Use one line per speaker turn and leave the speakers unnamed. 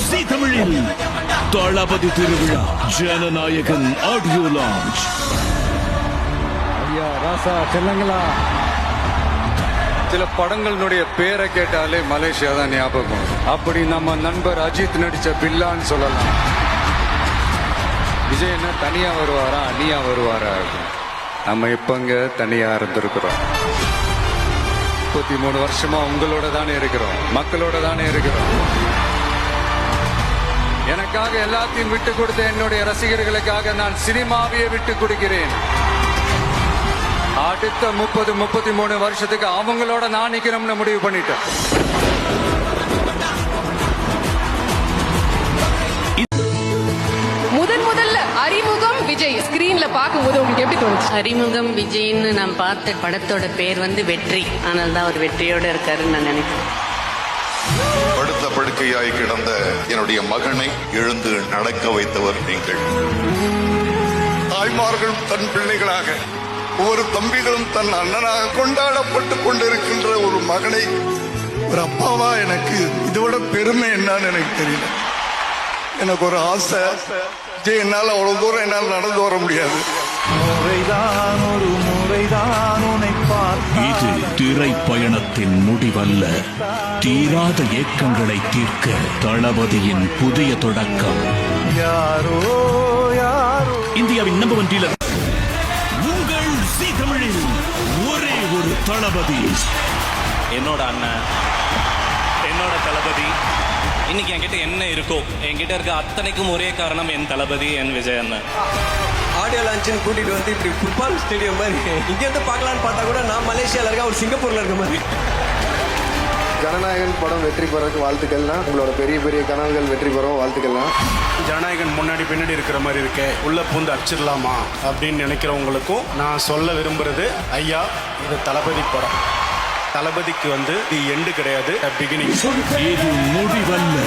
ஜீ தமிழில் தளபதி திருவிழா Jananayagan audio launch.
ஐயா ராசா செல்லங்களா.
சில படங்களுடைய பேரை கேட்டாலே மலேசியா தான் ஞாபகம். அப்படி நம்ம நண்பர் அஜித் நடிச்ச பில்லான்னு சொல்லலாம். விஜய் என்ன தனியா வருவாரா அணியா வருவாரா? நம்ம இப்பங்க தனியா இருந்திருக்கிறோம். 33 வருஷமா உங்களோட தானே இருக்கிறோம், மக்களோட தானே இருக்கிறோம். எனக்காக எல்லாத்தையும் விட்டு கொடுத்த என்னுடைய ரசிகர்களுக்காக நான் சினிமாவையே விட்டு கொடுக்கிறேன். அடுத்த 33 வருஷத்துக்கு அவங்களோட நான் நிக்கிறோம்னு முடிவு பண்ணிட்டேன்.
முதல்ல அறிமுகம் விஜய் ஸ்கிரீன்ல பார்க்கும்போது உங்களுக்கு எப்படி தோணுச்சு?
அறிமுகம் விஜய்ன்னு நான் பார்த்த படத்தோட பேர் வந்து வெற்றி. ஆனால் தான் அவர் வெற்றியோட இருக்காருன்னு நான் நினைக்கிறேன்.
படுத்த படுக்கையாய் கிடந்த என்னுடைய மகனை எழுந்து நடக்க வைத்தவர் நீங்கள். தாய்மார்களும் தன் பிள்ளைகளாக, ஒவ்வொரு தம்பிகளும் தன் அண்ணனாக கொண்டாடப்பட்டு கொண்டிருக்கின்ற ஒரு மகனை ஒரு அப்பாவா எனக்கு இதோட பெருமை என்னன்னு எனக்கு தெரியல. எனக்கு ஒரு ஆசை, என்னால் அவ்வளவு தூரம் என்னால் நடந்து வர முடியாது.
இது திரை பயணத்தின் முடிவல்ல, தீராத ஏக்கங்களை தீர்க்க தளபதியின் புதிய தொடக்கம். இந்தியாவின் நம்பர் 1 டீலர் உங்கள் ஜீ தமிழில் ஒரே ஒரு தளபதி.
என்னோட அண்ணன், என்னோட தளபதி. இன்னைக்கு என்கிட்ட என்ன இருக்கோ, என்கிட்ட இருக்க அத்தனைக்கும் ஒரே காரணம் என் தளபதி, என் விஜய் அண்ணன்.
ஆடியோ லான்ச்சுன்னு கூட்டிட்டு வந்து இப்படி ஃபுட்பால் ஸ்டேடியம் மாதிரி இங்கேருந்து பார்க்கலான்னு பார்த்தா கூட நான் மலேசியாவில் இருக்க, ஒரு சிங்கப்பூர்ல இருக்க மாதிரி.
ஜனநாயகன் படம் வெற்றி பெறக்கு வாழ்த்துக்கள்னா, உங்களோட பெரிய பெரிய கனவுகள் வெற்றி பெறவும் வாழ்த்துக்கள்னா.
ஜனநாயகன் முன்னாடி பின்னாடி இருக்கிற மாதிரி இருக்கு, உள்ள பூந்து அடிச்சிடலாமா அப்படின்னு நினைக்கிறவங்களுக்கும் நான் சொல்ல விரும்புறது, ஐயா இது தளபதி படம். தளபதிக்கு வந்து இது எண்டு கிடையாது, பிகினிங்.
இது முடிவல்ல.